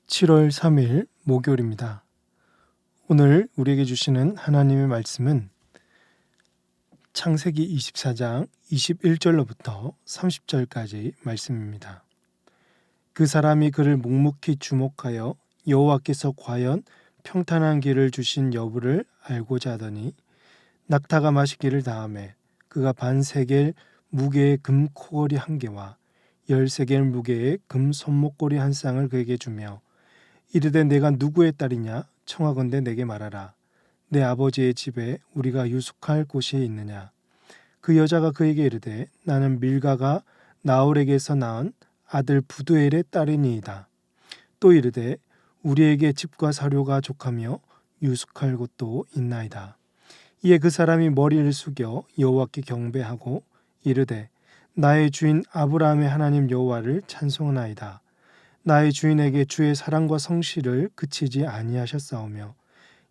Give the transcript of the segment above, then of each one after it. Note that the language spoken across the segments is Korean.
7월 3일 목요일입니다. 오늘 우리에게 주시는 하나님의 말씀은 창세기 24장 21절로부터 30절까지 말씀입니다. 그 사람이 그를 묵묵히 주목하여 여호와께서 과연 평탄한 길을 주신 여부를 알고자 하더니 낙타가 마시기를 다하매 그가 반세겔 무게의 금 코걸이 한 개와 10세겔 무게의 금 손목걸이 한 쌍을 그에게 주며 이르되 내가 누구의 딸이냐 청하건대 내게 말하라. 내 아버지의 집에 우리가 유숙할 곳이 있느냐. 그 여자가 그에게 이르되 나는 밀가가 나홀에게서 낳은 아들 부두엘의 딸이니이다. 또 이르되 우리에게 집과 사료가 족하며 유숙할 곳도 있나이다. 이에 그 사람이 머리를 숙여 여호와께 경배하고 이르되 나의 주인 아브라함의 하나님 여호와를 찬송하나이다. 나의 주인에게 주의 사랑과 성실을 그치지 아니하셨사오며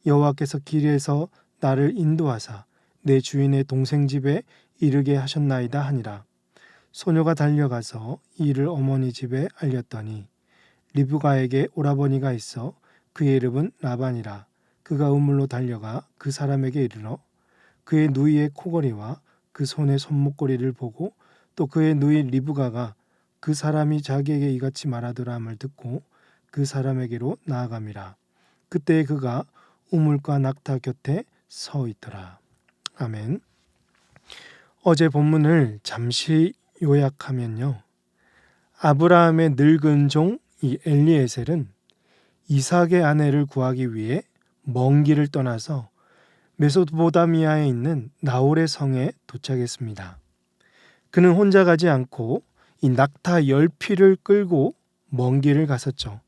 여호와께서 길에서 나를 인도하사 내 주인의 동생 집에 이르게 하셨나이다 하니라. 소녀가 달려가서 이 일을 어머니 집에 알렸더니 리브가에게 오라버니가 있어 그의 이름은 라반이라. 그가 우물로 달려가 그 사람에게 이르러 그의 누이의 코걸이와 그 손의 손목걸이를 보고 또 그의 누이 리브가가 그 사람이 자기에게 이같이 말하더라 함을 듣고 그 사람에게로 나아감이라. 그때 그가 우물가 낙타 곁에 서 있더라. 아멘. 어제 본문을 잠시 요약하면요. 아브라함의 늙은 종 이 엘리에셀은 이삭의 아내를 구하기 위해 먼 길을 떠나서 메소포타미아에 있는 나홀의 성에 도착했습니다. 그는 혼자 가지 않고 이 낙타 10피를 끌고 먼 길을 갔었죠.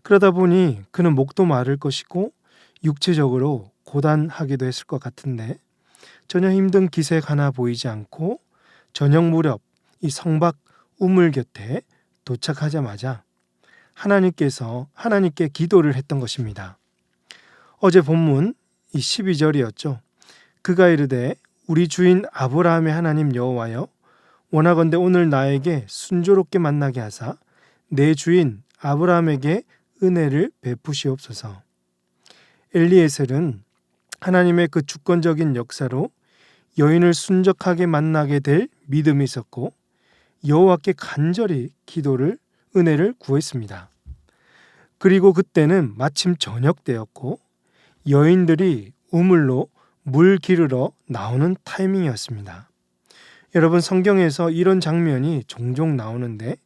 그러다 보니 그는 목도 마를 것이고 육체적으로 고단하기도 했을 것 같은데 전혀 힘든 기색 하나 보이지 않고 저녁 무렵 이 성박 우물 곁에 도착하자마자 하나님께 기도를 했던 것입니다. 어제 본문 이 12절이었죠. 그가 이르되 우리 주인 아브라함의 하나님 여호와여 원하건대 오늘 나에게 순조롭게 만나게 하사 내 주인 아브라함에게 은혜를 베푸시옵소서. 엘리에셀은 하나님의 그 주권적인 역사로 여인을 순적하게 만나게 될 믿음이 있었고 여호와께 간절히 은혜를 구했습니다. 그리고 그때는 마침 저녁 때였고 여인들이 우물로 물 기르러 나오는 타이밍이었습니다. 여러분, 성경에서 이런 장면이 종종 나오는데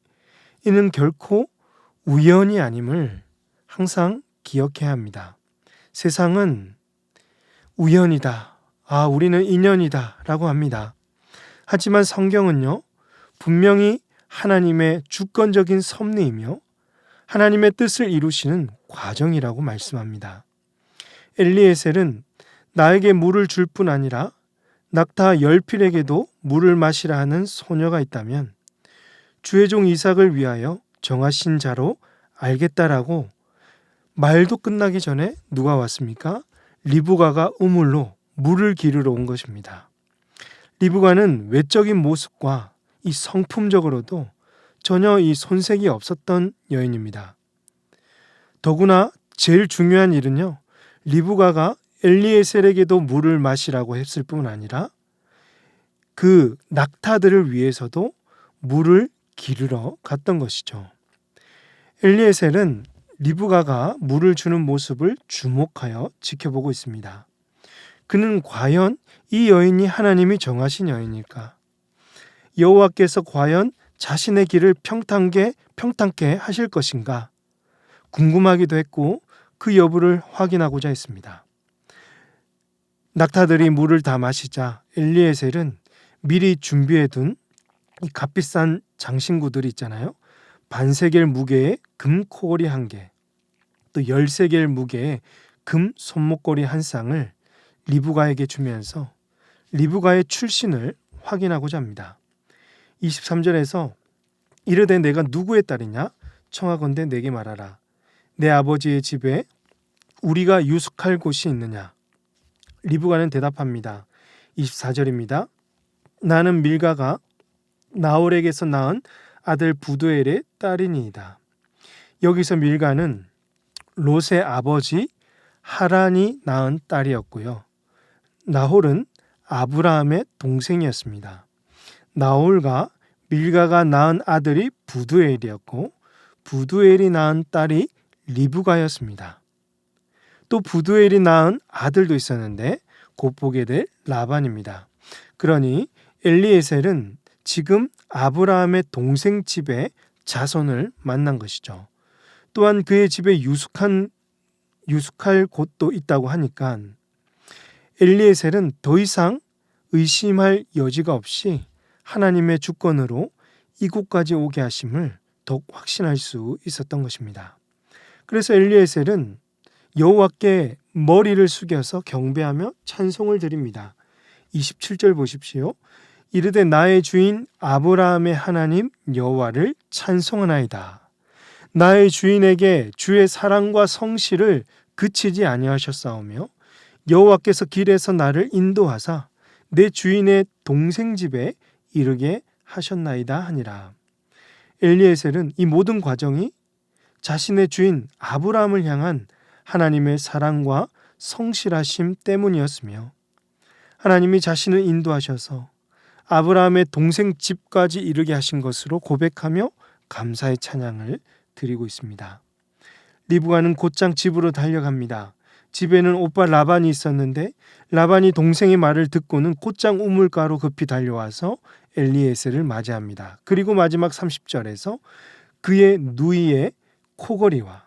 이는 결코 우연이 아님을 항상 기억해야 합니다. 세상은 우연이다, 우리는 인연이다 라고 합니다. 하지만 성경은요, 분명히 하나님의 주권적인 섭리이며 하나님의 뜻을 이루시는 과정이라고 말씀합니다. 엘리에셀은 나에게 물을 줄 뿐 아니라 낙타 10필에게도 물을 마시라 하는 소녀가 있다면 주의 종 이삭을 위하여 정하신 자로 알겠다라고 말도 끝나기 전에 누가 왔습니까? 리브가가 우물로 물을 기르러 온 것입니다. 리브가는 외적인 모습과 이 성품적으로도 전혀 이 손색이 없었던 여인입니다. 더구나 제일 중요한 일은요, 리브가가 엘리에셀에게도 물을 마시라고 했을 뿐 아니라 그 낙타들을 위해서도 물을 기르러 갔던 것이죠. 엘리에셀은 리브가가 물을 주는 모습을 주목하여 지켜보고 있습니다. 그는 과연 이 여인이 하나님이 정하신 여인일까? 여호와께서 과연 자신의 길을 평탄케 하실 것인가? 궁금하기도 했고 그 여부를 확인하고자 했습니다. 낙타들이 물을 다 마시자 엘리에셀은 미리 준비해둔 이 값비싼 장신구들이 있잖아요. 반세겔 무게의 금 코걸이 한 개, 또 10세겔 무게의 금 손목걸이 한 쌍을 리브가에게 주면서 리브가의 출신을 확인하고자 합니다. 23절에서 이르되 내가 누구의 딸이냐 청하건대 내게 말하라. 내 아버지의 집에 우리가 유숙할 곳이 있느냐. 리브가는 대답합니다. 24절입니다. 나는 밀가가 나홀에게서 낳은 아들 부두엘의 딸이니이다. 여기서 밀가는 롯의 아버지 하란이 낳은 딸이었고요. 나홀은 아브라함의 동생이었습니다. 나홀과 밀가가 낳은 아들이 부두엘이었고 부두엘이 낳은 딸이 리브가였습니다. 또 부두엘이 낳은 아들도 있었는데 곧 보게 될 라반입니다. 그러니 엘리에셀은 지금 아브라함의 동생 집에 자손을 만난 것이죠. 또한 그의 집에 유숙할 곳도 있다고 하니까 엘리에셀은 더 이상 의심할 여지가 없이 하나님의 주권으로 이곳까지 오게 하심을 더욱 확신할 수 있었던 것입니다. 그래서 엘리에셀은 여호와께 머리를 숙여서 경배하며 찬송을 드립니다. 27절 보십시오. 이르되 나의 주인 아브라함의 하나님 여호와를 찬송하나이다. 나의 주인에게 주의 사랑과 성실을 그치지 아니하셨사오며 여호와께서 길에서 나를 인도하사 내 주인의 동생 집에 이르게 하셨나이다 하니라. 엘리에셀은 이 모든 과정이 자신의 주인 아브라함을 향한 하나님의 사랑과 성실하심 때문이었으며 하나님이 자신을 인도하셔서 아브라함의 동생 집까지 이르게 하신 것으로 고백하며 감사의 찬양을 드리고 있습니다. 리브가는 곧장 집으로 달려갑니다. 집에는 오빠 라반이 있었는데 라반이 동생의 말을 듣고는 곧장 우물가로 급히 달려와서 엘리에셀을 맞이합니다. 그리고 마지막 30절에서 그의 누이의 코걸이와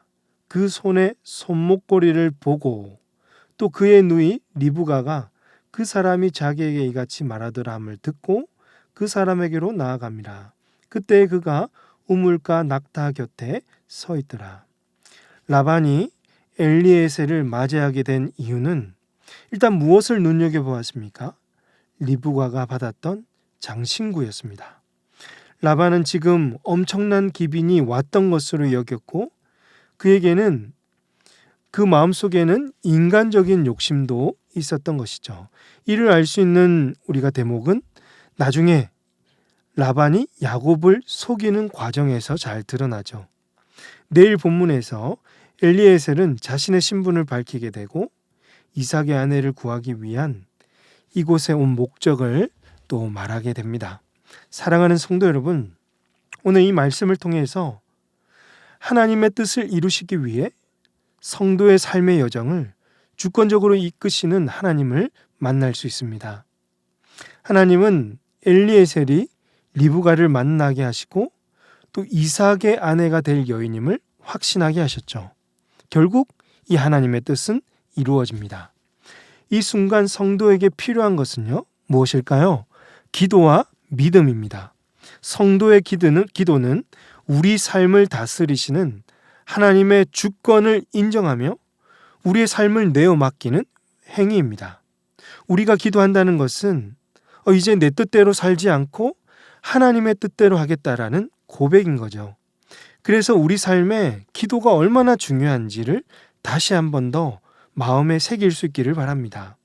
그 손의 손목걸이를 보고 또 그의 누이 리브가가 그 사람이 자기에게 이같이 말하더라 함을 듣고 그 사람에게로 나아갑니다. 그때 그가 우물가 낙타 곁에 서 있더라. 라반이 엘리에셀을 맞이하게 된 이유는 일단 무엇을 눈여겨보았습니까? 리브가가 받았던 장신구였습니다. 라반은 지금 엄청난 기빈이 왔던 것으로 여겼고 그에게는 그 마음속에는 인간적인 욕심도 있었던 것이죠. 이를 알 수 있는 우리가 대목은 나중에 라반이 야곱을 속이는 과정에서 잘 드러나죠. 내일 본문에서 엘리에셀은 자신의 신분을 밝히게 되고 이삭의 아내를 구하기 위한 이곳에 온 목적을 또 말하게 됩니다. 사랑하는 성도 여러분, 오늘 이 말씀을 통해서 하나님의 뜻을 이루시기 위해 성도의 삶의 여정을 주권적으로 이끄시는 하나님을 만날 수 있습니다. 하나님은 엘리에셀이 리브가를 만나게 하시고 또 이삭의 아내가 될 여인임을 확신하게 하셨죠. 결국 이 하나님의 뜻은 이루어집니다. 이 순간 성도에게 필요한 것은요, 무엇일까요? 기도와 믿음입니다. 성도의 기도는 우리 삶을 다스리시는 하나님의 주권을 인정하며 우리의 삶을 내어 맡기는 행위입니다. 우리가 기도한다는 것은 이제 내 뜻대로 살지 않고 하나님의 뜻대로 하겠다라는 고백인 거죠. 그래서 우리 삶에 기도가 얼마나 중요한지를 다시 한 번 더 마음에 새길 수 있기를 바랍니다.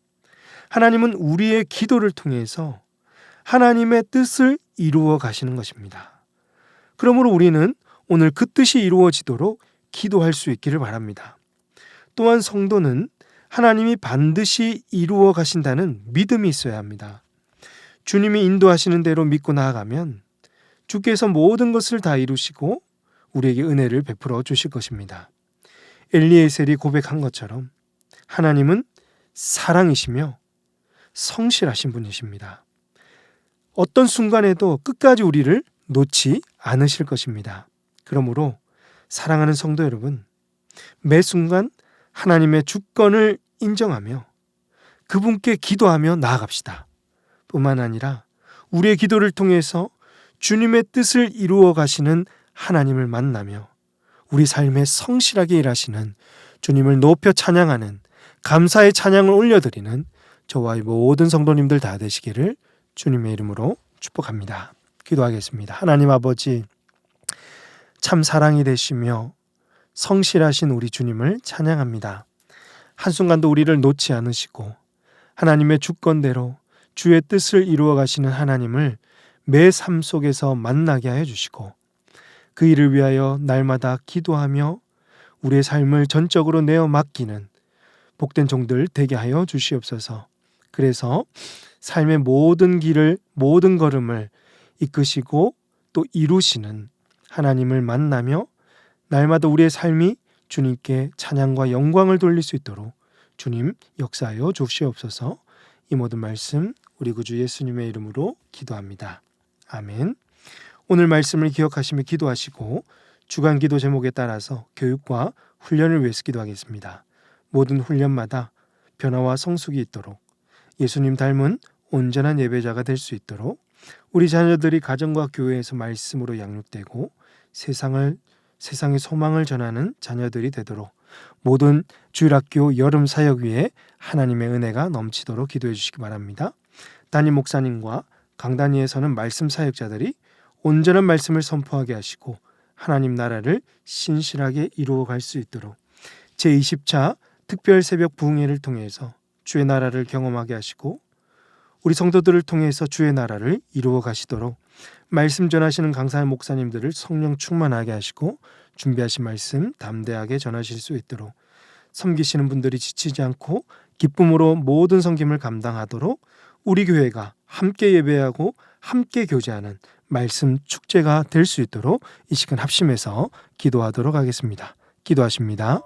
하나님은 우리의 기도를 통해서 하나님의 뜻을 이루어 가시는 것입니다. 그러므로 우리는 오늘 그 뜻이 이루어지도록 기도할 수 있기를 바랍니다. 또한 성도는 하나님이 반드시 이루어 가신다는 믿음이 있어야 합니다. 주님이 인도하시는 대로 믿고 나아가면 주께서 모든 것을 다 이루시고 우리에게 은혜를 베풀어 주실 것입니다. 엘리에셀이 고백한 것처럼 하나님은 사랑이시며 성실하신 분이십니다. 어떤 순간에도 끝까지 우리를 놓지 않으실 것입니다. 그러므로 사랑하는 성도 여러분, 매 순간 하나님의 주권을 인정하며 그분께 기도하며 나아갑시다. 뿐만 아니라 우리의 기도를 통해서 주님의 뜻을 이루어 가시는 하나님을 만나며 우리 삶에 성실하게 일하시는 주님을 높여 찬양하는 감사의 찬양을 올려드리는 저와 모든 성도님들 다 되시기를 주님의 이름으로 축복합니다. 기도하겠습니다. 하나님 아버지, 참 사랑이 되시며 성실하신 우리 주님을 찬양합니다. 한순간도 우리를 놓지 않으시고 하나님의 주권대로 주의 뜻을 이루어 가시는 하나님을 매 삶 속에서 만나게 하여 주시고 그 일을 위하여 날마다 기도하며 우리의 삶을 전적으로 내어 맡기는 복된 종들 되게 하여 주시옵소서. 그래서 삶의 모든 길을, 모든 걸음을 이끄시고 또 이루시는 하나님을 만나며 날마다 우리의 삶이 주님께 찬양과 영광을 돌릴 수 있도록 주님 역사하여 주시옵소서. 이 모든 말씀 우리 구주 예수님의 이름으로 기도합니다. 아멘. 오늘 말씀을 기억하시며 기도하시고 주간 기도 제목에 따라서 교육과 훈련을 위해서 기도하겠습니다. 모든 훈련마다 변화와 성숙이 있도록 예수님 닮은 온전한 예배자가 될 수 있도록 우리 자녀들이 가정과 교회에서 말씀으로 양육되고 세상의 소망을 전하는 자녀들이 되도록 모든 주일학교 여름 사역 위에 하나님의 은혜가 넘치도록 기도해 주시기 바랍니다. 담임 목사님과 강단위에서는 말씀 사역자들이 온전한 말씀을 선포하게 하시고 하나님 나라를 신실하게 이루어갈 수 있도록 제20차 특별 새벽 부흥회를 통해서 주의 나라를 경험하게 하시고 우리 성도들을 통해서 주의 나라를 이루어 가시도록 말씀 전하시는 강사 목사님들을 성령 충만하게 하시고 준비하신 말씀 담대하게 전하실 수 있도록 섬기시는 분들이 지치지 않고 기쁨으로 모든 섬김을 감당하도록 우리 교회가 함께 예배하고 함께 교제하는 말씀 축제가 될 수 있도록 이 시간 합심해서 기도하도록 하겠습니다. 기도하십니다.